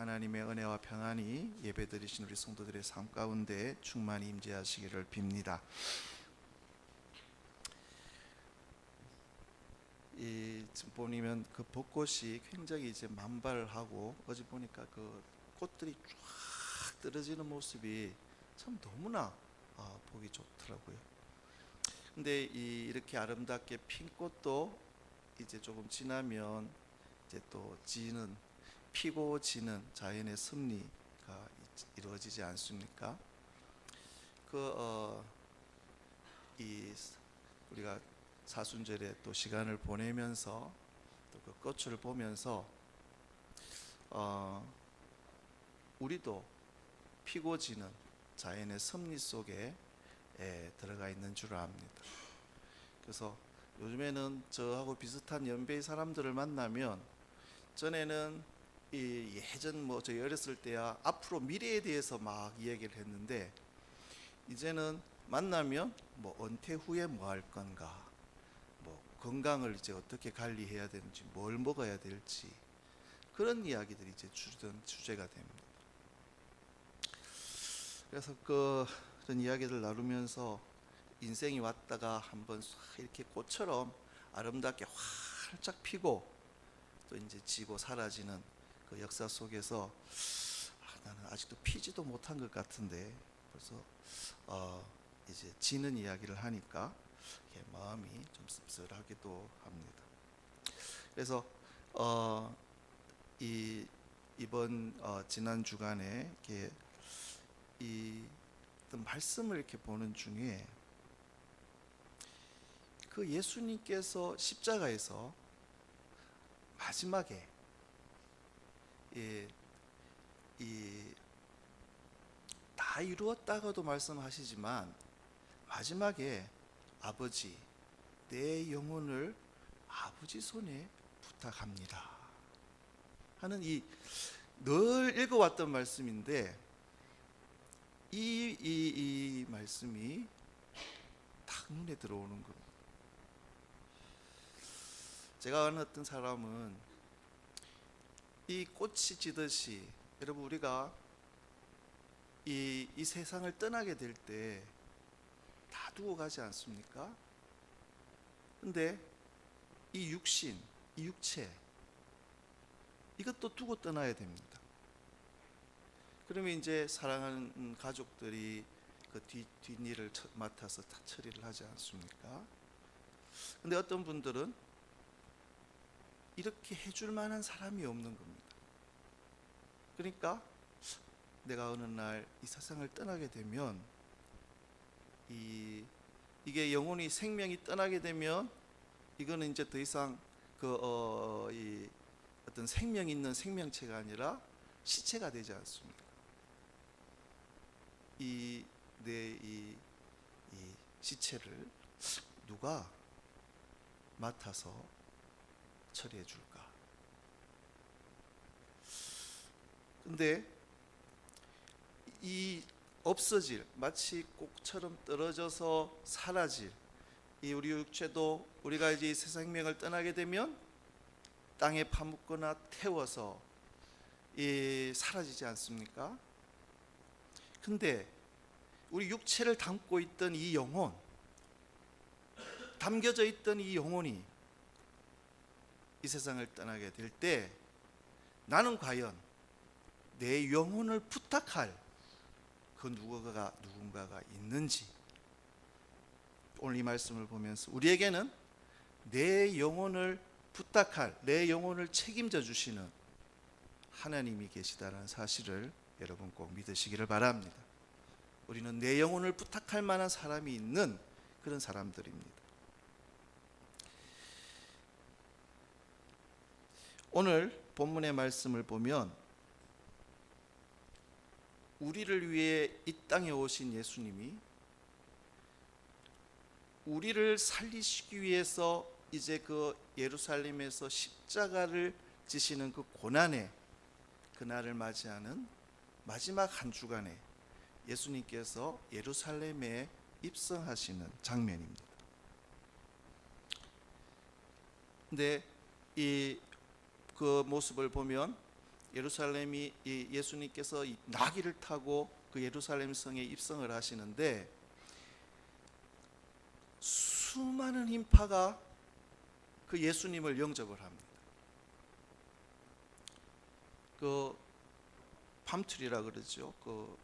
하나님의 은혜와 평안이 예배드리신 우리 성도들의 삶 가운데 충만히 임재하시기를 빕니다. 지금 보면 그 벚꽃이 굉장히 이제 만발하고 어제 보니까 그 꽃들이 쫙 떨어지는 모습이 참 너무나 보기 좋더라고요. 근데 이렇게 아름답게 핀 꽃도 이제 조금 지나면 이제 또 피고 지는 자연의 섭리가 이루어지지 않습니까? 우리가 사순절에 또 시간을 보내면서 또 그 꽃을 보면서 우리도 피고 지는 자연의 섭리 속에 들어가 있는 줄 압니다. 그래서 요즘에는 저하고 비슷한 연배의 사람들을 만나면, 전에는 예전 저희 어렸을 때야 앞으로 미래에 대해서 막 이야기를 했는데, 이제는 만나면 은퇴 후에 뭐 할 건가, 건강을 이제 어떻게 관리해야 되는지, 뭘 먹어야 될지, 그런 이야기들이 이제 주제가 됩니다. 그래서 그런 이야기를 나누면서 인생이 왔다가 한번 이렇게 꽃처럼 아름답게 활짝 피고 또 이제 지고 사라지는 그 역사 속에서 나는 아직도 피지도 못한 것 같은데 벌써 이제 지는 이야기를 하니까 마음이 좀 씁쓸하기도 합니다. 그래서 이번 지난 주간에 이렇게 어떤 말씀을 이렇게 보는 중에, 그 예수님께서 십자가에서 마지막에 다 이루었다고도 말씀하시지만 마지막에 아버지, 내 영혼을 아버지 손에 부탁합니다 하는 늘 읽어왔던 말씀인데, 이 말씀이 딱 눈에 들어오는 겁니다. 제가 아는 어떤 사람은 이 꽃이 지듯이, 여러분 우리가 이 세상을 떠나게 될 때 다 두고 가지 않습니까? 근데 이 육신, 이 육체, 이것도 두고 떠나야 됩니다. 그러면 이제 사랑하는 가족들이 그 뒷일을 맡아서 다 처리를 하지 않습니까? 근데 어떤 분들은 이렇게 해줄 만한 사람이 없는 겁니다. 그러니까 내가 어느 날 이 세상을 떠나게 되면, 이게 영혼이, 생명이 떠나게 되면 이거는 이제 더 이상 어떤 생명 있는 생명체가 아니라 시체가 되지 않습니까? 내 시체를 누가 맡아서 처리해 줄까? 근데 이 없어질, 마치 꽃처럼 떨어져서 사라질 이 우리 육체도, 우리가 이제 새 생명을 떠나게 되면 땅에 파묻거나 태워서 사라지지 않습니까? 근데 우리 육체를 담고 있던 이 영혼, 담겨져 있던 이 영혼이 이 세상을 떠나게 될 때, 나는 과연 내 영혼을 부탁할 그 누군가가 있는지, 오늘 이 말씀을 보면서 우리에게는 내 영혼을 부탁할, 내 영혼을 책임져 주시는 하나님이 계시다는 사실을 여러분 꼭 믿으시기를 바랍니다. 우리는 내 영혼을 부탁할 만한 사람이 있는 그런 사람들입니다. 오늘 본문의 말씀을 보면, 우리를 위해 이 땅에 오신 예수님이 우리를 살리시기 위해서 이제 그 예루살렘에서 십자가를 지시는 그 고난의 그날을 맞이하는 마지막 한 주간에 예수님께서 예루살렘에 입성하시는 장면입니다. 근데 그 모습을 보면 예루살렘이 예수님께서 이 나귀를 타고 그 예루살렘 성에 입성을 하시는데 수많은 인파가 그 예수님을 영접을 합니다. 그 밤트리라 그러죠. 그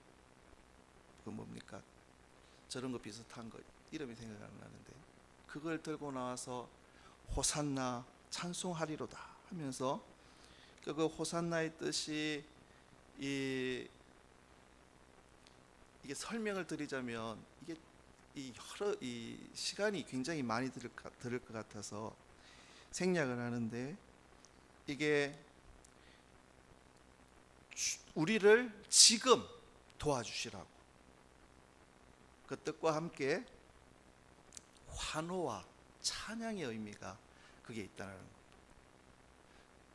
뭡니까? 저런 거 비슷한 거 이름이 생각 안 나는데 그걸 들고 나와서 호산나 찬송하리로다 하면서 그 호산나의 뜻이 이게 설명을 드리자면 이게 이 시간이 굉장히 많이 들을 것 같아서 생략을 하는데 이게 우리를 지금 도와주시라고 그 뜻과 함께 환호와 찬양의 의미가 그게 있다는 겁니다.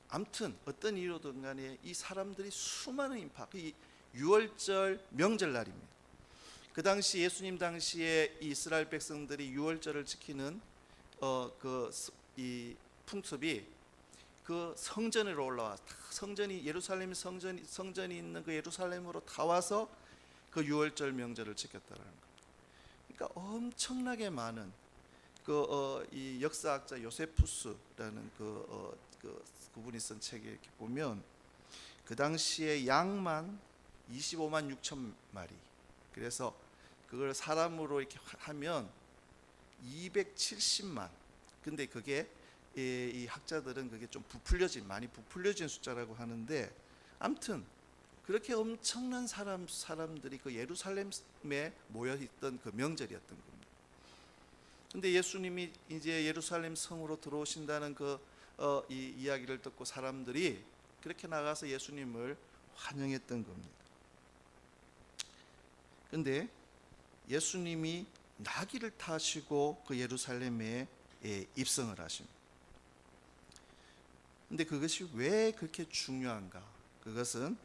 아무튼 어떤 이유로든 간에 이 사람들이 수많은 인파, 이 6월절 명절날입니다. 그 당시 예수님 당시에 이스라엘 백성들이 6월절을 지키는 이 풍습이 그 성전으로 올라와 성전이 예루살렘 성전이 있는 그 예루살렘으로 다 와서 그 6월절 명절을 지켰다는 겁니다. 그러니까 엄청나게 많은 이 역사학자 요세푸스라는 그분이 쓴 책에 이렇게 보면 그 당시에 양만 25만 6천 마리. 그래서 그걸 사람으로 이렇게 하면 270만. 근데 그게 이 학자들은 그게 좀 많이 부풀려진 숫자라고 하는데 아무튼 그렇게 엄청난 사람들이 그 예루살렘에 모여 있던 그 명절이었던 겁니다. 근데 예수님이 이제 예루살렘 성으로 들어오신다는 이 이야기를 듣고 사람들이 그렇게 나가서 예수님을 환영했던 겁니다. 근데 예수님이 나귀를 타시고 그 예루살렘에 입성을 하십니다. 근데 그것이 왜 그렇게 중요한가? 그것은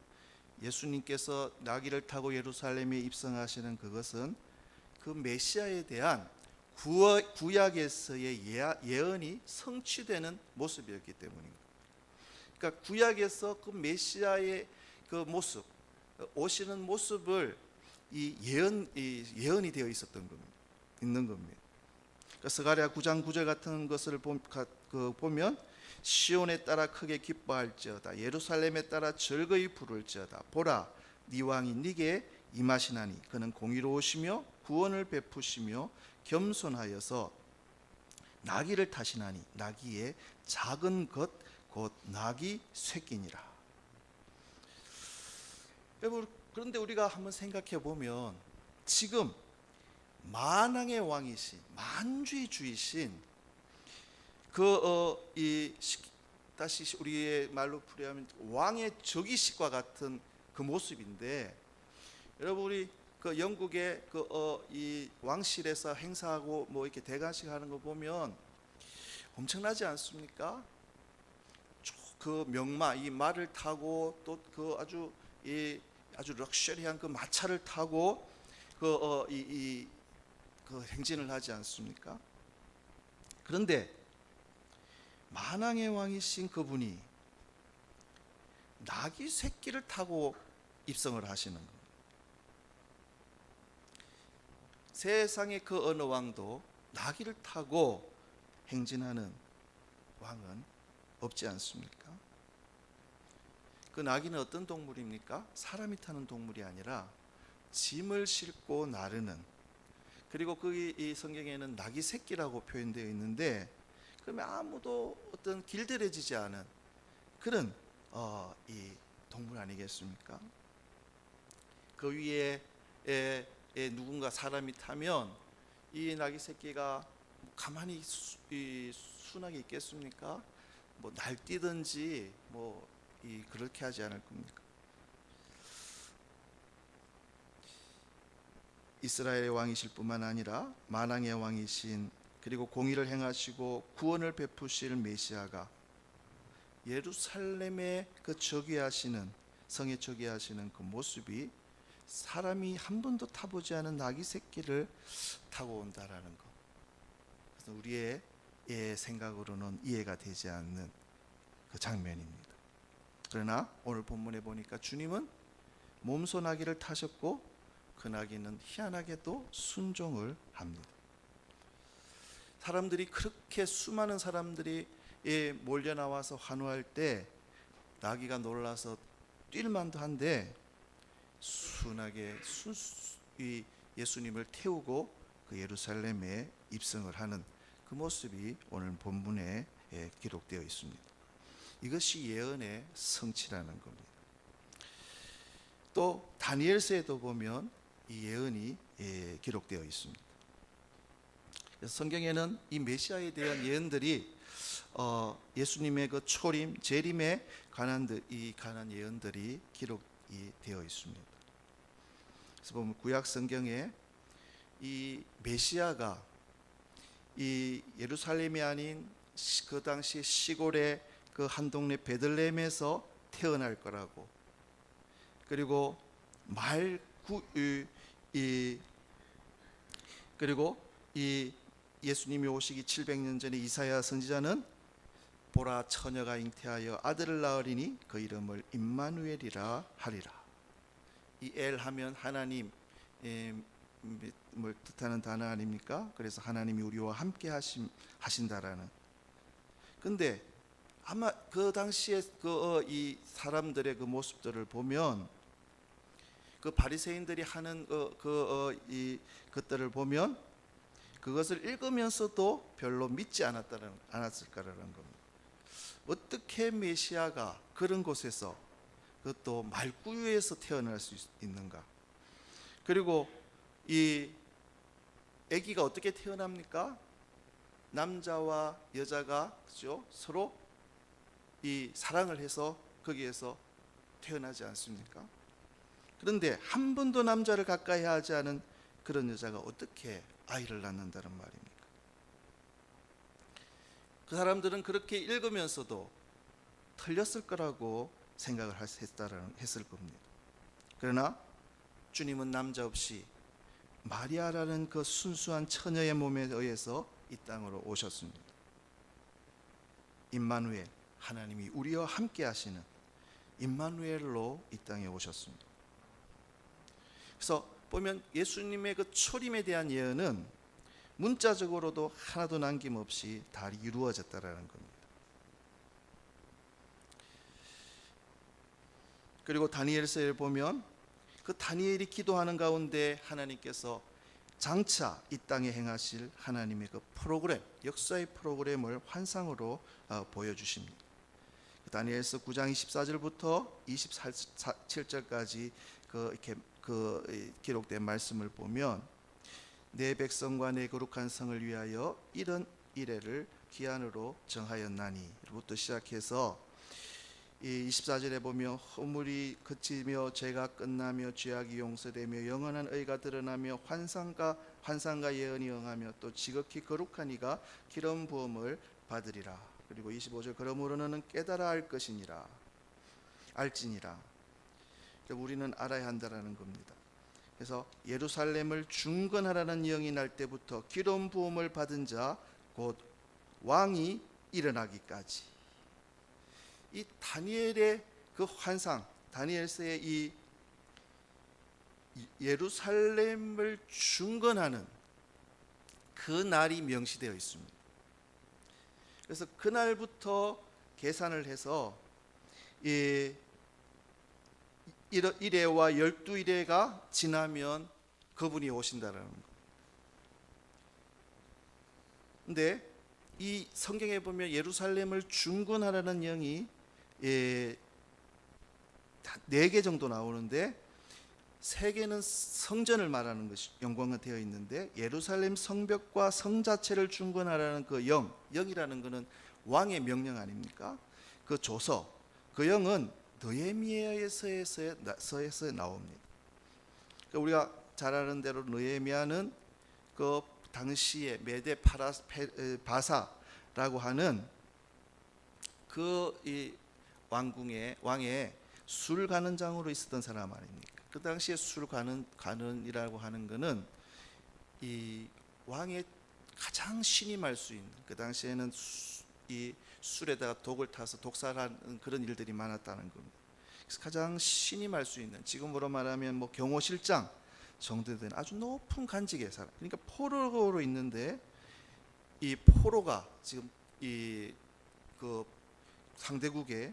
예수님께서 나귀를 타고 예루살렘에 입성하시는 그것은 그 메시아에 대한 구약에서의 예언이 성취되는 모습이었기 때문입니다. 그러니까 구약에서 그 메시아의 그 모습, 오시는 모습을 이 예언이 되어 있는 겁니다. 그러니까 스가랴 9장 9절 같은 것을 보면 시온에 따라 크게 기뻐할지어다 예루살렘에 따라 즐거이 부를지어다 보라 네 왕이 네게 임하시나니 그는 공의로우시며 구원을 베푸시며 겸손하여서 나귀를 타시나니 나귀의 작은 것 곧 나귀 새끼니라. 여러분 그런데 우리가 한번 생각해 보면 지금 만왕의 왕이신 만주의 주이신 다시 우리의 말로 풀이하면 왕의 즉위식과 같은 그 모습인데 여러분 우리 그 영국의 이 왕실에서 행사하고 뭐 이렇게 대관식 하는 거 보면 엄청나지 않습니까? 그 명마 이 말을 타고 또 그 아주 럭셔리한 그 마차를 타고 그 행진을 하지 않습니까? 그런데 만왕의 왕이신 그분이 나귀 새끼를 타고 입성을 하시는 겁니다. 세상의 그 어느 왕도 나귀를 타고 행진하는 왕은 없지 않습니까? 그 나귀는 어떤 동물입니까? 사람이 타는 동물이 아니라 짐을 싣고 나르는, 그리고 이 성경에는 나귀 새끼라고 표현되어 있는데 그러면 아무도 어떤 길들여지지 않은 그런 이 동물 아니겠습니까? 그 위에 누군가 사람이 타면 이 나귀 새끼가 가만히 순하게 있겠습니까? 뭐 날뛰든지 그렇게 하지 않을 겁니까? 이스라엘의 왕이실 뿐만 아니라 만왕의 왕이신 그리고 공의를 행하시고 구원을 베푸실 메시아가 예루살렘에 그 즉위하시는 성에 즉위하시는 그 모습이 사람이 한 번도 타보지 않은 나귀 새끼를 타고 온다라는 것. 그래서 우리의 생각으로는 이해가 되지 않는 그 장면입니다. 그러나 오늘 본문에 보니까 주님은 몸소 나귀를 타셨고 그 나귀는 희한하게도 순종을 합니다. 사람들이 그렇게 수많은 사람들이 몰려 나와서 환호할 때 나귀가 놀라서 뛸 만도 한데 순하게 이 예수님을 태우고 그 예루살렘에 입성을 하는 그 모습이 오늘 본문에 기록되어 있습니다. 이것이 예언의 성취라는 겁니다. 또 다니엘서에도 보면 이 예언이 기록되어 있습니다. 그래서 성경에는 이 메시아에 대한 예언들이 예수님의 그 초림, 재림에 관한 예언들이 기록이 되어 있습니다. 그래서 보면 구약 성경에 이 메시아가 이 예루살렘이 아닌 그 당시 시골의 그 한 동네 베들레헴에서 태어날 거라고, 그리고 그리고 이 예수님이 오시기 700년 전에 이사야 선지자는 보라 처녀가 잉태하여 아들을 낳으리니 그 이름을 임마누엘이라 하리라. 이 엘 하면 하나님 뭘 뜻하는 단어 아닙니까? 그래서 하나님이 우리와 함께 하신다라는. 근데 아마 그 당시에 이 사람들의 그 모습들을 보면 그 바리새인들이 하는 것들을 보면 그것을 읽으면서도 별로 믿지 않았을 거라는 겁니다. 어떻게 메시아가 그런 곳에서 그것도 말구유에서 태어날 수 있는가? 그리고 이 아기가 어떻게 태어납니까? 남자와 여자가 그죠? 서로 이 사랑을 해서 거기에서 태어나지 않습니까? 그런데 한 번도 남자를 가까이 하지 않은 그런 여자가 어떻게 아이를 낳는다는 말입니까? 그 사람들은 그렇게 읽으면서도 틀렸을 거라고 생각을 했을 겁니다. 그러나 주님은 남자 없이 마리아라는 그 순수한 처녀의 몸에 의해서 이 땅으로 오셨습니다. 임마누엘, 하나님이 우리와 함께 하시는 임마누엘로 이 땅에 오셨습니다. 그래서 보면 예수님의 그 초림에 대한 예언은 문자적으로도 하나도 남김없이 다 이루어졌다라는 겁니다. 그리고 다니엘서에 보면 그 다니엘이 기도하는 가운데 하나님께서 장차 이 땅에 행하실 하나님의 그 프로그램, 역사의 프로그램을 환상으로 보여주십니다. 다니엘서 9장 24절부터 27절까지 이렇게 기록된 말씀을 보면 내 백성과 내 거룩한 성을 위하여 이런 이래를 기한으로 정하였나니부터 시작해서 이 24절에 보면 허물이 그치며 죄가 끝나며 죄악이 용서되며 영원한 의가 드러나며 환상과 예언이 응하며 또 지극히 거룩한 이가 기름 부음을 받으리라. 그리고 25절 그러므로 너는 깨달아 알지니라. 우리는 알아야 한다라는 겁니다. 그래서 예루살렘을 중건하라는 영이 날 때부터 기름 부음을 받은 자 곧 왕이 일어나기까지 이 다니엘의 그 환상, 다니엘서의 이 예루살렘을 중건하는 그 날이 명시되어 있습니다. 그래서 그날부터 계산을 해서 이 1회와 12일회가 지나면 그분이 오신다라는 거. 근데 이 성경에 보면 예루살렘을 중건하라는 영이 4개 정도 나오는데 3개는 성전을 말하는 것이 연관가 되어 있는데 예루살렘 성벽과 성 자체를 중건하라는 그 영이라는 것은 왕의 명령 아닙니까? 그 조서, 그 영은 느헤미야서에서 나옵니다. 그러니까 우리가 잘 아는 대로 느헤미야는 그 당시에 메데 바사라고 하는 그 이 왕의 술 가는 장으로 있었던 사람 아닙니까? 그 당시에 술 가는이라고 하는 것은 이 왕의 가장 신임할 수 있는, 그 당시에는 이 술에다가 독을 타서 독살하는 그런 일들이 많았다는 겁니다. 그래서 가장 신임할 수 있는, 지금으로 말하면 뭐 경호실장 정도 된 아주 높은 간직의 사람, 그러니까 포로로 있는데 이 포로가 지금 이 그 상대국의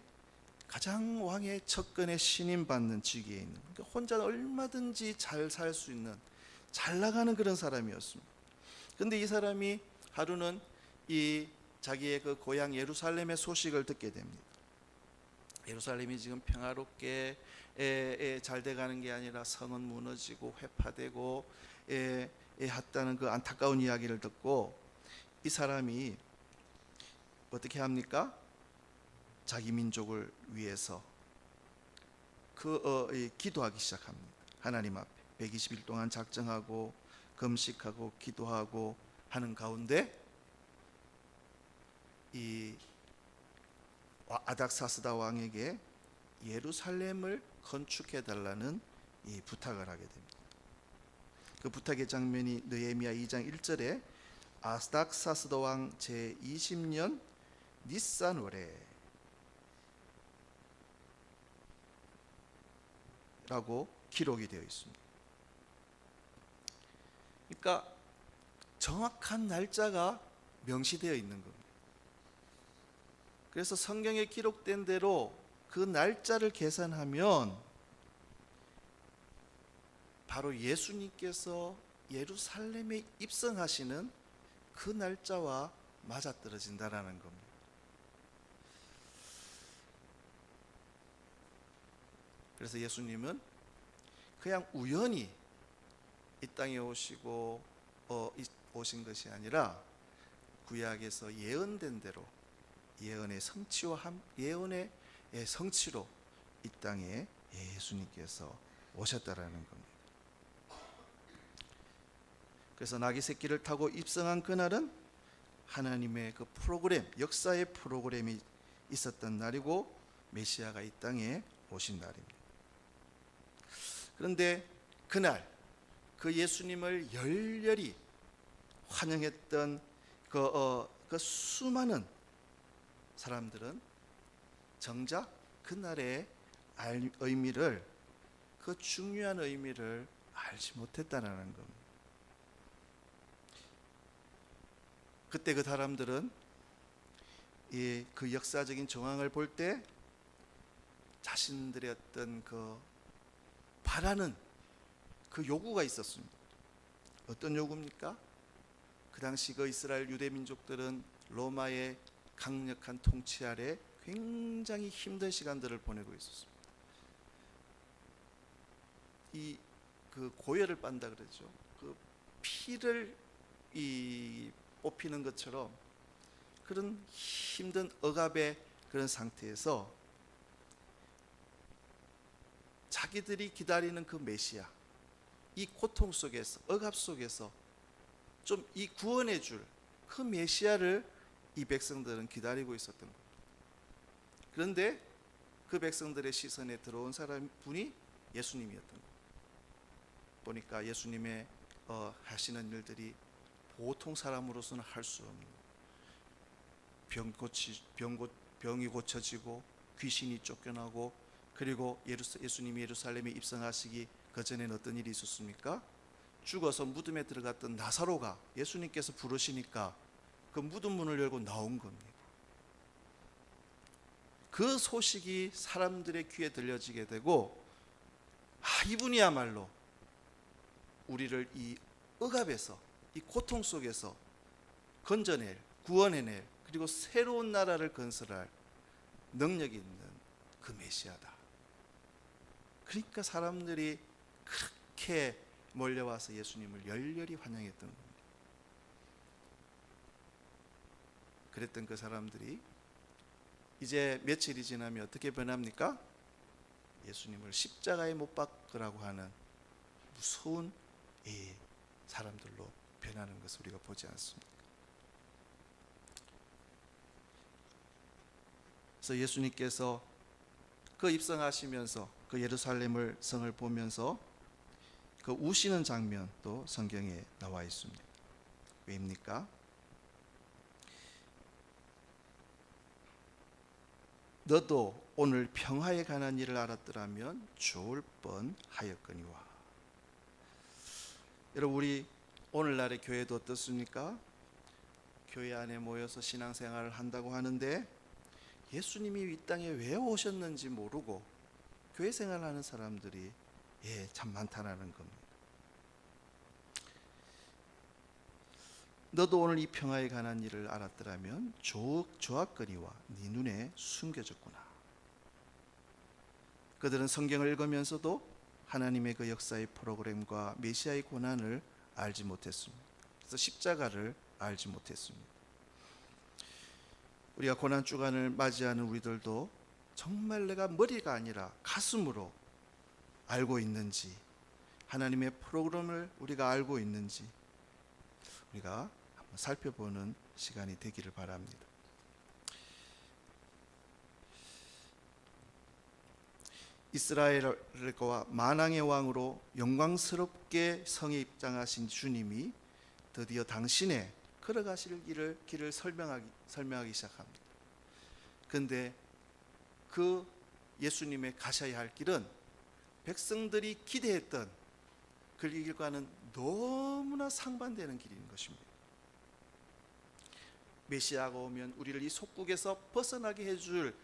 가장 왕의 측근에 신임받는 직위에 있는, 그러니까 혼자 얼마든지 잘 살 수 있는, 잘 나가는 그런 사람이었습니다. 근데 이 사람이 하루는 이 자기의 그 고향 예루살렘의 소식을 듣게 됩니다. 예루살렘이 지금 평화롭게 잘 돼가는 게 아니라 성은 무너지고 회파되고 했다는 그 안타까운 이야기를 듣고 이 사람이 어떻게 합니까? 자기 민족을 위해서 기도하기 시작합니다. 하나님 앞에 120일 동안 작정하고 금식하고 기도하고 하는 가운데 이 아닥사스다 왕에게 예루살렘을 건축해 달라는 이 부탁을 하게 됩니다. 그 부탁의 장면이 느헤미야 2장 1절에 아닥사스다 왕 제20년 니산월에 라고 기록이 되어 있습니다. 그러니까 정확한 날짜가 명시되어 있는 겁니다. 그래서 성경에 기록된 대로 그 날짜를 계산하면 바로 예수님께서 예루살렘에 입성하시는 그 날짜와 맞아떨어진다라는 겁니다. 그래서 예수님은 그냥 우연히 이 땅에 오신 것이 아니라 구약에서 예언된 대로 예언의 성취로 이 땅에 예수님께서 오셨다라는 겁니다. 그래서 나귀 새끼를 타고 입성한 그날은 하나님의 그 프로그램, 역사의 프로그램이 있었던 날이고 메시아가 이 땅에 오신 날입니다. 그런데 그날 그 예수님을 열렬히 환영했던 그 수많은 사람들은 정작 그날의 의미를, 그 중요한 의미를 알지 못했다는 겁니다. 그때 그 사람들은 그 역사적인 정황을 볼 때 자신들의 어떤 그 바라는 그 요구가 있었습니다. 어떤 요구입니까? 그 당시 그 이스라엘 유대 민족들은 로마의 강력한 통치 아래 굉장히 힘든 시간들을 보내고 있었습니다. 그 고열을 빤다 그러죠. 그 피를 뽑히는 것처럼 그런 힘든 억압의 그런 상태에서 자기들이 기다리는 그 메시아, 이 고통 속에서, 억압 속에서 좀 이 구원해 줄 그 메시아를 이 백성들은 기다리고 있었던 겁니다. 그런데 그 백성들의 시선에 들어온 분이 예수님이었던 겁니다. 보니까 예수님의 하시는 일들이 보통 사람으로서는 할 수 없는, 병이 고쳐지고 귀신이 쫓겨나고, 그리고 예수님이 예루살렘에 입성하시기 그 전에는 어떤 일이 있었습니까? 죽어서 무덤에 들어갔던 나사로가 예수님께서 부르시니까 그 무덤 문을 열고 나온 겁니다. 그 소식이 사람들의 귀에 들려지게 되고, 이분이야말로 우리를 이 억압에서, 이 고통 속에서 건져낼, 구원해낼, 그리고 새로운 나라를 건설할 능력이 있는 그 메시아다. 그러니까 사람들이 그렇게 몰려와서 예수님을 열렬히 환영했던 겁니다. 그랬던 그 사람들이 이제 며칠이 지나면 어떻게 변합니까? 예수님을 십자가에 못 박으라고 하는 무서운 이 사람들로 변하는 것을 우리가 보지 않습니까? 그래서 예수님께서 그 입성하시면서 그 예루살렘을 성을 보면서 그 우시는 장면도 성경에 나와 있습니다. 왜입니까? 너도 오늘 평화에 관한 일을 알았더라면 좋을 뻔하였거니와. 여러분, 우리 오늘날의 교회도 어떻습니까? 교회 안에 모여서 신앙생활을 한다고 하는데 예수님이 이 땅에 왜 오셨는지 모르고 교회 생활하는 사람들이 참 많다는 겁니다. 너도 오늘 이 평화에 관한 일을 알았더라면 좋았거니와 네 눈에 숨겨졌구나. 그들은 성경을 읽으면서도 하나님의 그 역사의 프로그램과 메시아의 고난을 알지 못했습니다. 그래서 십자가를 알지 못했습니다. 우리가 고난 주간을 맞이하는 우리들도 정말 내가 머리가 아니라 가슴으로 알고 있는지, 하나님의 프로그램을 우리가 알고 있는지 우리가 한번 살펴보는 시간이 되기를 바랍니다. 이스라엘과 만왕의 왕으로 영광스럽게 성에 입장하신 주님이 드디어 당신의 걸어가실 길을 설명하기 시작합니다. 그런데 그 예수님의 가셔야 할 길은 백성들이 기대했던 그 길과는 너무나 상반되는 길인 것입니다. 메시아가 오면 우리를 이 속국에서 벗어나게 해줄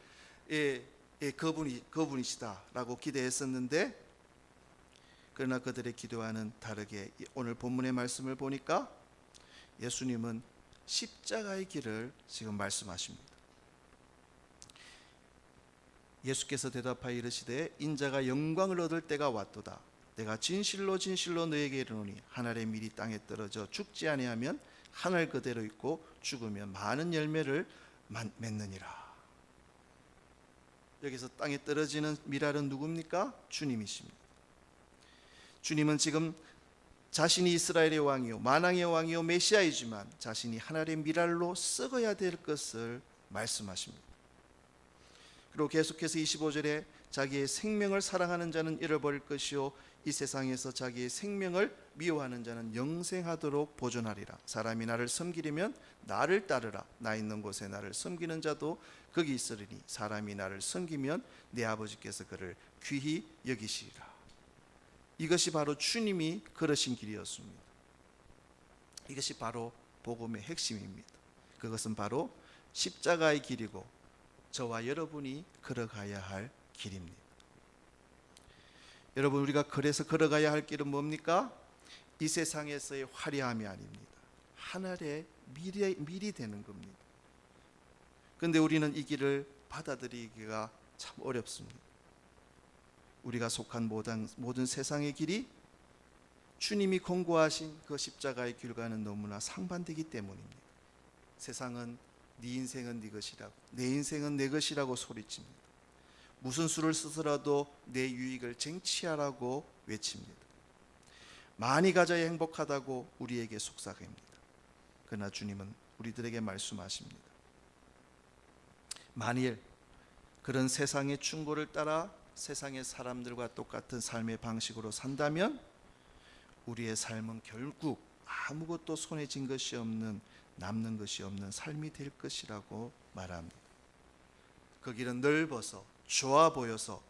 그분이시다라고 기대했었는데, 그러나 그들의 기도와는 다르게 오늘 본문의 말씀을 보니까 예수님은 십자가의 길을 지금 말씀하십니다. 예수께서 대답하여 이르시되 인자가 영광을 얻을 때가 왔도다. 내가 진실로 진실로 너에게 이르노니 한 알의 밀이 땅에 떨어져 죽지 아니하면 한 알 그대로 있고 죽으면 많은 열매를 맺느니라. 여기서 땅에 떨어지는 밀알은 누굽니까? 주님이십니다. 주님은 지금 자신이 이스라엘의 왕이요 만왕의 왕이요 메시아이지만 자신이 한 알의 밀알로 썩어야 될 것을 말씀하십니다. 그리고 계속해서 25절에 자기의 생명을 사랑하는 자는 잃어버릴 것이요 이 세상에서 자기의 생명을 미워하는 자는 영생하도록 보존하리라. 사람이 나를 섬기려면 나를 따르라. 나 있는 곳에 나를 섬기는 자도 거기 있으리니 사람이 나를 섬기면 내 아버지께서 그를 귀히 여기시리라. 이것이 바로 주님이 걸으신 길이었습니다. 이것이 바로 복음의 핵심입니다. 그것은 바로 십자가의 길이고 저와 여러분이 걸어가야 할 길입니다. 여러분, 우리가 그래서 걸어가야 할 길은 뭡니까? 이 세상에서의 화려함이 아닙니다. 하늘의 밀이 되는 겁니다. 그런데 우리는 이 길을 받아들이기가 참 어렵습니다. 우리가 속한 모든 세상의 길이 주님이 권고하신 그 십자가의 길과는 너무나 상반되기 때문입니다. 세상은 네 인생은 네 것이라고, 내 인생은 내 것이라고 소리칩니다. 무슨 수를 쓰더라도 내 유익을 쟁취하라고 외칩니다. 많이 가져야 행복하다고 우리에게 속삭입니다. 그러나 주님은 우리들에게 말씀하십니다. 만일 그런 세상의 충고를 따라 세상의 사람들과 똑같은 삶의 방식으로 산다면 우리의 삶은 결국 아무것도 손에 쥔 것이 없는, 남는 것이 없는 삶이 될 것이라고 말합니다. 그 길은 넓어서 좋아 보여서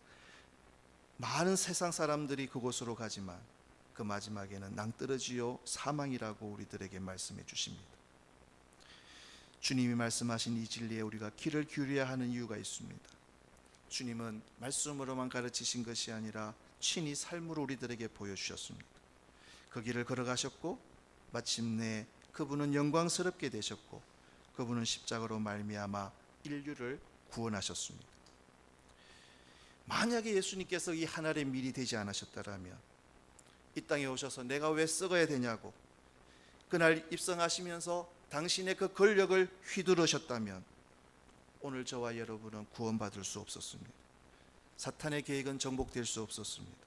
많은 세상 사람들이 그곳으로 가지만 그 마지막에는 낭떠러지요 사망이라고 우리들에게 말씀해 주십니다. 주님이 말씀하신 이 진리에 우리가 귀를 기울여야 하는 이유가 있습니다. 주님은 말씀으로만 가르치신 것이 아니라 친히 삶으로 우리들에게 보여주셨습니다. 그 길을 걸어가셨고 마침내 그분은 영광스럽게 되셨고 그분은 십자가로 말미암아 인류를 구원하셨습니다. 만약에 예수님께서 이 한 알의 밀이 되지 않으셨다면 이 땅에 오셔서 내가 왜 썩어야 되냐고 그날 입성하시면서 당신의 그 권력을 휘두르셨다면 오늘 저와 여러분은 구원받을 수 없었습니다. 사탄의 계획은 정복될 수 없었습니다.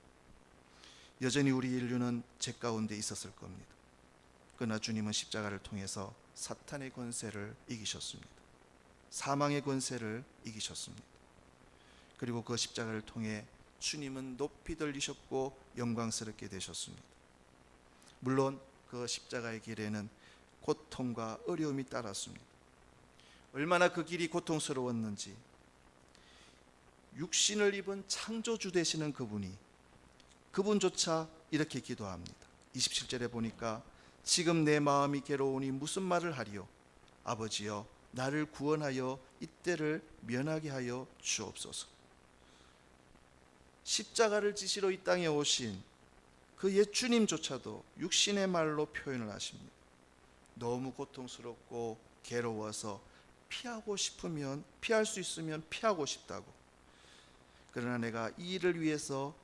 여전히 우리 인류는 죄 가운데 있었을 겁니다. 그러나 주님은 십자가를 통해서 사탄의 권세를 이기셨습니다. 사망의 권세를 이기셨습니다. 그리고 그 십자가를 통해 주님은 높이 들리셨고 영광스럽게 되셨습니다. 물론 그 십자가의 길에는 고통과 어려움이 따랐습니다. 얼마나 그 길이 고통스러웠는지 육신을 입은 창조주 되시는 그분조차 이렇게 기도합니다. 27절에 보니까 지금 내 마음이 괴로우니 무슨 말을 하리요. 아버지여 나를 구원하여 이때를 면하게 하여 주옵소서. 십자가를 지시러 이 땅에 오신 그 옛 주님조차도 육신의 말로 표현을 하십니다. 너무 고통스럽고 괴로워서 피하고 싶으면 피할 수 있으면 피하고 싶다고. 그러나 내가 이 일을 위해서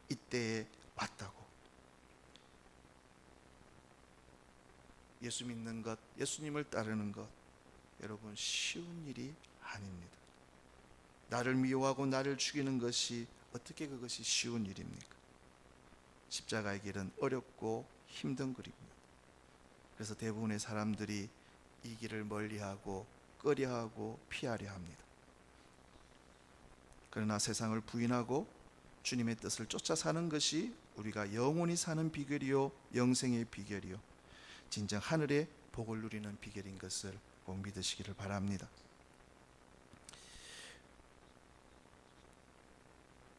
이때에 왔다고. 예수 믿는 것, 예수님을 따르는 것, 여러분 쉬운 일이 아닙니다. 나를 미워하고 나를 죽이는 것이 어떻게 그것이 쉬운 일입니까? 십자가의 길은 어렵고 힘든 길입니다. 그래서 대부분의 사람들이 이 길을 멀리하고 꺼려하고 피하려 합니다. 그러나 세상을 부인하고 주님의 뜻을 쫓아 사는 것이 우리가 영원히 사는 비결이요 영생의 비결이요 진정 하늘의 복을 누리는 비결인 것을 꼭 믿으시기를 바랍니다.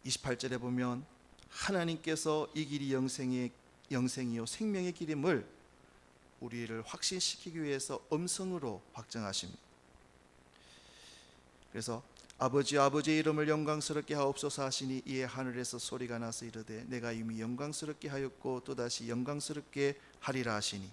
28절에 보면 하나님께서 이 길이 영생이요 생명의 길임을 우리를 확신시키기 위해서 음성으로 확정하십니다. 그래서 아버지의 이름을 영광스럽게 하옵소서 하시니 이에 하늘에서 소리가 나서 이르되 내가 이미 영광스럽게 하였고 또다시 영광스럽게 하리라 하시니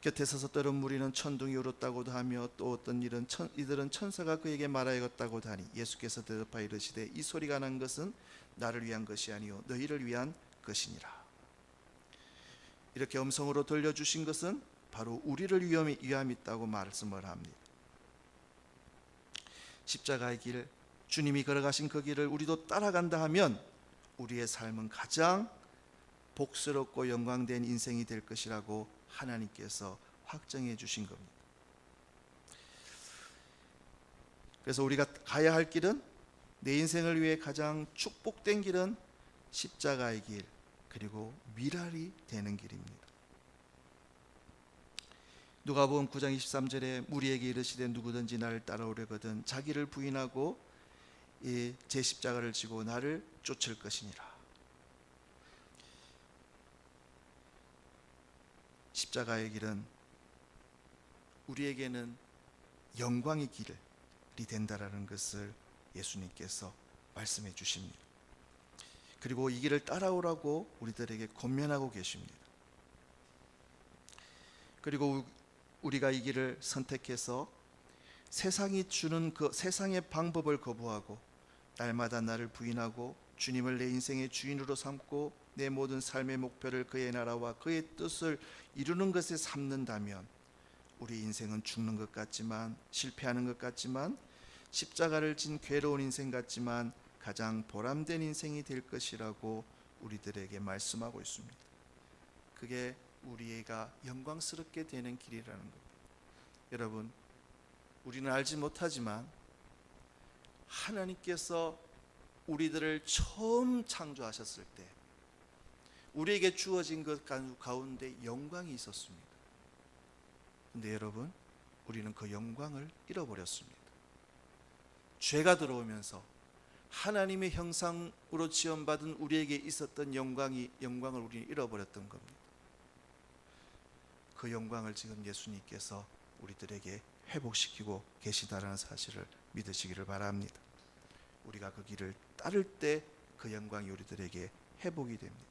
곁에 서서 떠는 무리는 천둥이 울었다고도 하며 또 어떤 이들은 천사가 그에게 말하였다고도 하니 예수께서 대답하여 이르시되 이 소리가 난 것은 나를 위한 것이 아니요 너희를 위한 것이니라. 이렇게 음성으로 들려주신 것은 바로 우리를 위함이 있다고 말씀을 합니다. 십자가의 길, 주님이 걸어가신 그 길을 우리도 따라간다 하면 우리의 삶은 가장 복스럽고 영광된 인생이 될 것이라고 하나님께서 확정해 주신 겁니다. 그래서 우리가 가야 할 길은, 내 인생을 위해 가장 축복된 길은 십자가의 길, 그리고 미랄이 되는 길입니다. 누가복음 9장 23절에 무리에게 이르시되 누구든지 나를 따라오려거든 자기를 부인하고 제 십자가를 지고 나를 쫓을 것이니라. 십자가의 길은 우리에게는 영광의 길이 된다라는 것을 예수님께서 말씀해 주십니다. 그리고 이 길을 따라오라고 우리들에게 권면하고 계십니다. 그리고 우리가 이 길을 선택해서 세상이 주는 그 세상의 방법을 거부하고 날마다 나를 부인하고 주님을 내 인생의 주인으로 삼고 내 모든 삶의 목표를 그의 나라와 그의 뜻을 이루는 것에 삼는다면 우리 인생은 죽는 것 같지만, 실패하는 것 같지만, 십자가를 진 괴로운 인생 같지만 가장 보람된 인생이 될 것이라고 우리들에게 말씀하고 있습니다. 그게 우리가 영광스럽게 되는 길이라는 겁니다. 여러분, 우리는 알지 못하지만 하나님께서 우리들을 처음 창조하셨을 때 우리에게 주어진 것 가운데 영광이 있었습니다. 근데 여러분, 우리는 그 영광을 잃어버렸습니다. 죄가 들어오면서 하나님의 형상으로 지음받은 우리에게 있었던 영광을 우리는 잃어버렸던 겁니다. 그 영광을 지금 예수님께서 우리들에게 회복시키고 계시다라는 사실을 믿으시기를 바랍니다. 우리가 그 길을 따를 때 그 영광이 우리들에게 회복이 됩니다.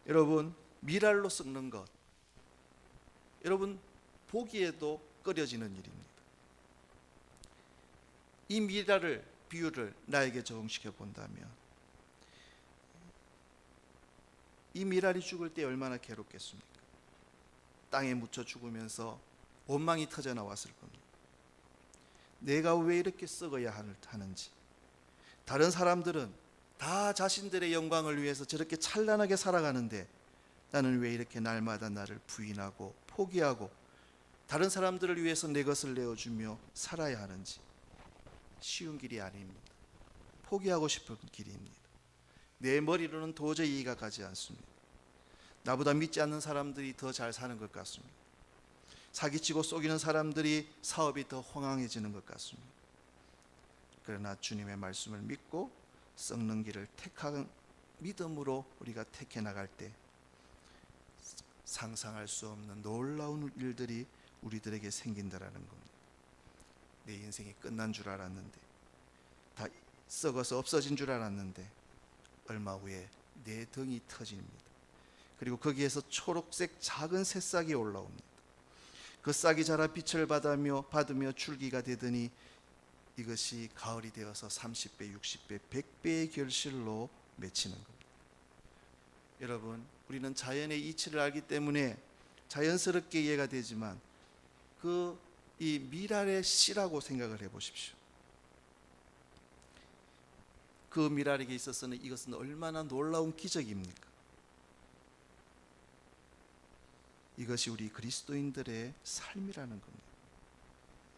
여러분, 미랄로 썩는 것, 여러분 보기에도 꺼려지는 일입니다. 이 미랄을, 비유를 나에게 적용시켜 본다면 이 미랄이 죽을 때 얼마나 괴롭겠습니까? 땅에 묻혀 죽으면서 원망이 터져 나왔을 겁니다. 내가 왜 이렇게 썩어야 하는지. 다른 사람들은 다 자신들의 영광을 위해서 저렇게 찬란하게 살아가는데 나는 왜 이렇게 날마다 나를 부인하고 포기하고 다른 사람들을 위해서 내 것을 내어주며 살아야 하는지. 쉬운 길이 아닙니다. 포기하고 싶은 길입니다. 내 머리로는 도저히 이해가 가지 않습니다. 나보다 믿지 않는 사람들이 더 잘 사는 것 같습니다. 사기치고 속이는 사람들이 사업이 더 호황해지는 것 같습니다. 그러나 주님의 말씀을 믿고 썩는 길을 택한 믿음으로 우리가 택해 나갈 때 상상할 수 없는 놀라운 일들이 우리들에게 생긴다라는 겁니다. 내 인생이 끝난 줄 알았는데, 다 썩어서 없어진 줄 알았는데 얼마 후에 내 등이 터집니다. 그리고 거기에서 초록색 작은 새싹이 올라옵니다. 그 싹이 자라 빛을 받으며 줄기가 되더니 이것이 가을이 되어서 30배, 60배, 100배의 결실로 맺히는 겁니다. 여러분, 우리는 자연의 이치를 알기 때문에 자연스럽게 이해가 되지만 이 미랄의 씨라고 생각을 해보십시오. 그 미랄에게 있어서는 이것은 얼마나 놀라운 기적입니까? 이것이 우리 그리스도인들의 삶이라는 겁니다.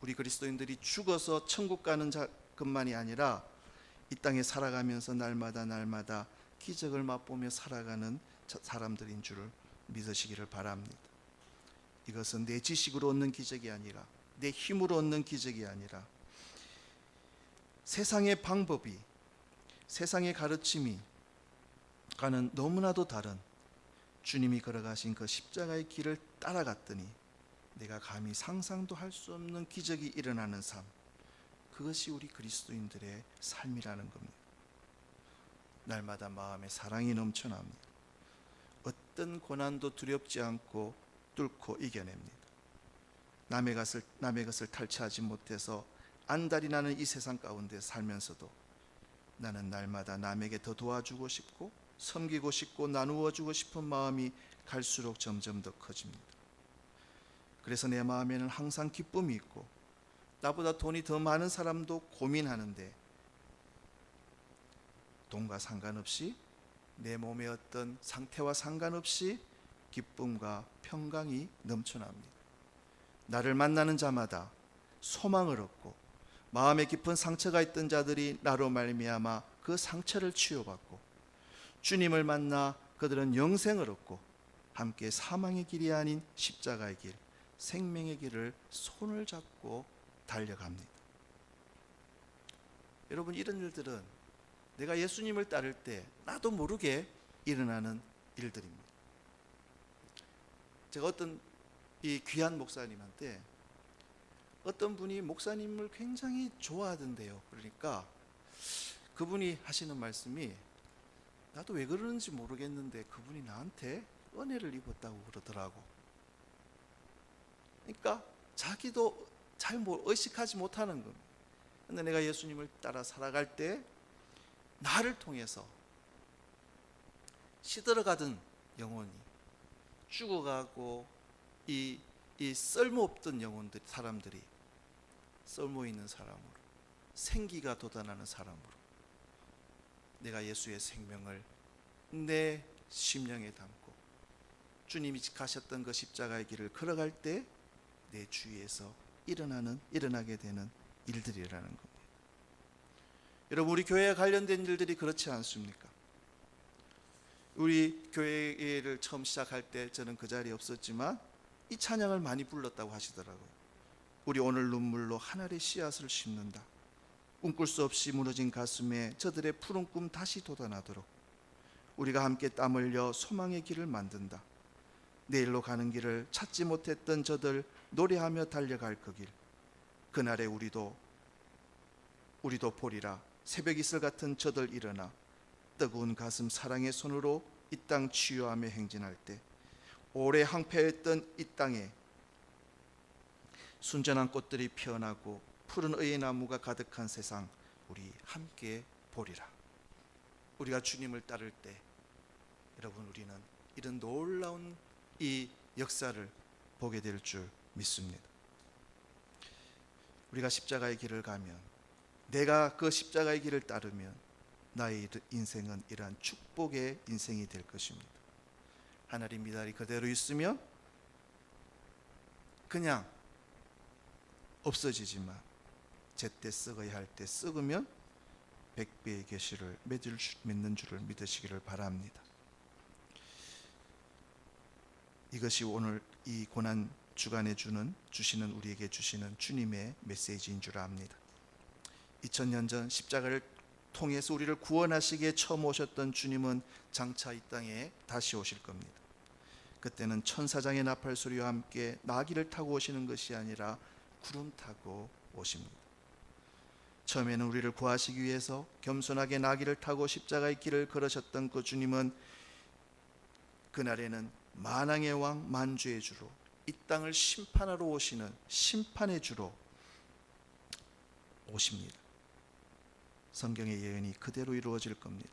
우리 그리스도인들이 죽어서 천국 가는 것만이 아니라 이 땅에 살아가면서 날마다 기적을 맛보며 살아가는 사람들인 줄을 믿으시기를 바랍니다. 이것은 내 지식으로 얻는 기적이 아니라, 내 힘으로 얻는 기적이 아니라, 세상의 방법이, 세상의 가르침이 가는 너무나도 다른 주님이 걸어가신 그 십자가의 길을 따라갔더니 내가 감히 상상도 할 수 없는 기적이 일어나는 삶, 그것이 우리 그리스도인들의 삶이라는 겁니다. 날마다 마음에 사랑이 넘쳐납니다. 어떤 고난도 두렵지 않고 뚫고 이겨냅니다. 남의 것을 탈취하지 못해서 안달이 나는 이 세상 가운데 살면서도 나는 날마다 남에게 더 도와주고 싶고 섬기고 싶고 나누어 주고 싶은 마음이 갈수록 점점 더 커집니다. 그래서 내 마음에는 항상 기쁨이 있고, 나보다 돈이 더 많은 사람도 고민하는데 돈과 상관없이, 내 몸의 어떤 상태와 상관없이 기쁨과 평강이 넘쳐납니다. 나를 만나는 자마다 소망을 얻고, 마음에 깊은 상처가 있던 자들이 나로 말미암아 그 상처를 치유받고, 주님을 만나 그들은 영생을 얻고 함께 사망의 길이 아닌 십자가의 길, 생명의 길을 손을 잡고 달려갑니다. 여러분, 이런 일들은 내가 예수님을 따를 때 나도 모르게 일어나는 일들입니다. 제가 어떤 이 귀한 목사님한테, 어떤 분이 목사님을 굉장히 좋아하던데요. 그러니까 그분이 하시는 말씀이, 나도 왜 그러는지 모르겠는데 그분이 나한테 은혜를 입었다고 그러더라고. 그러니까 자기도 잘 의식하지 못하는 겁니다. 그런데 내가 예수님을 따라 살아갈 때 나를 통해서 시들어가던 영혼이, 죽어가고 이 쓸모없던 영혼들, 사람들이 쓸모있는 사람으로, 생기가 돋아나는 사람으로 내가 예수의 생명을 내 심령에 담고 주님이 가셨던 그 십자가의 길을 걸어갈 때 내 주위에서 일어나게 되는 일들이라는 겁니다. 여러분, 우리 교회에 관련된 일들이 그렇지 않습니까? 우리 교회를 처음 시작할 때 저는 그 자리에 없었지만 이 찬양을 많이 불렀다고 하시더라고요. 우리 오늘 눈물로 하늘의 씨앗을 심는다. 꿈꿀 수 없이 무너진 가슴에 저들의 푸른 꿈 다시 돋아나도록 우리가 함께 땀 흘려 소망의 길을 만든다. 내일로 가는 길을 찾지 못했던 저들 노래하며 달려갈 그 길, 그날에 우리도 보리라. 새벽 이슬 같은 저들 일어나 뜨거운 가슴 사랑의 손으로 이 땅 치유하며 행진할 때 오래 황폐했던 이 땅에 순전한 꽃들이 피어나고 푸른 의의 나무가 가득한 세상 우리 함께 보리라. 우리가 주님을 따를 때 여러분, 우리는 이런 놀라운 이 역사를 보게 될 줄 믿습니다. 우리가 십자가의 길을 가면, 내가 그 십자가의 길을 따르면 나의 인생은 이러한 축복의 인생이 될 것입니다. 하늘의 미달이 그대로 있으면 그냥 없어지지만 제때 썩어야 할 때 썩으면 100배의 계시를 맺는 줄을 믿으시기를 바랍니다. 이것이 오늘 이 고난 주간에 주시는 우리에게 주시는 주님의 메시지인 줄 압니다. 2000년 전 십자가를 통해서 우리를 구원하시기에 처음 오셨던 주님은 장차 이 땅에 다시 오실 겁니다. 그때는 천사장의 나팔 소리와 함께 나귀를 타고 오시는 것이 아니라 구름 타고 오십니다. 처음에는 우리를 구하시기 위해서 겸손하게 나귀를 타고 십자가의 길을 걸으셨던 그 주님은 그날에는 만왕의 왕 만주의 주로 이 땅을 심판하러 오시는 심판의 주로 오십니다. 성경의 예언이 그대로 이루어질 겁니다.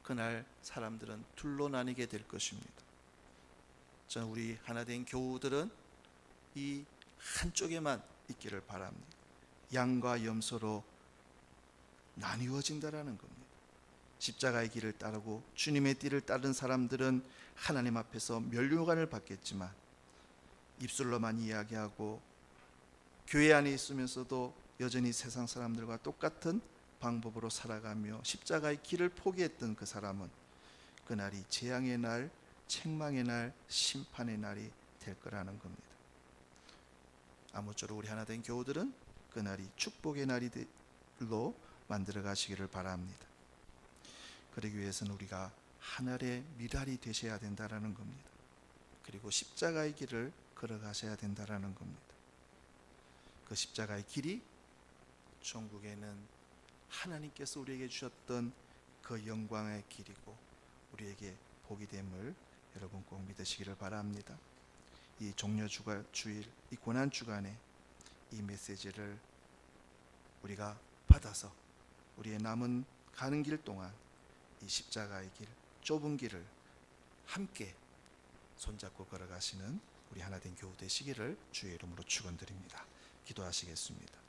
그날 사람들은 둘로 나뉘게 될 것입니다. 저는 우리 하나된 교우들은 이 한쪽에만 있기를 바랍니다. 양과 염소로 나뉘어진다라는 겁니다. 십자가의 길을 따르고 주님의 띠를 따른 사람들은 하나님 앞에서 면류관을 받겠지만 입술로만 이야기하고 교회 안에 있으면서도 여전히 세상 사람들과 똑같은 방법으로 살아가며 십자가의 길을 포기했던 그 사람은 그날이 재앙의 날, 책망의 날, 심판의 날이 될 거라는 겁니다. 아무쪼록 우리 하나된 교우들은 그날이 축복의 날로 만들어 가시기를 바랍니다. 그러기 위해서는 우리가 하늘의 미랄이 되셔야 된다라는 겁니다. 그리고 십자가의 길을 걸어가셔야 된다라는 겁니다. 그 십자가의 길이 천국에는 하나님께서 우리에게 주셨던 그 영광의 길이고 우리에게 복이 됨을 여러분 꼭 믿으시기를 바랍니다. 이 종려주가 주일, 이 고난주간에 이 메시지를 우리가 받아서 우리의 남은 가는 길 동안 이 십자가의 길, 좁은 길을 함께 손잡고 걸어가시는 우리 하나된 교우 되시기를 주의 이름으로 축원드립니다. 기도하시겠습니다.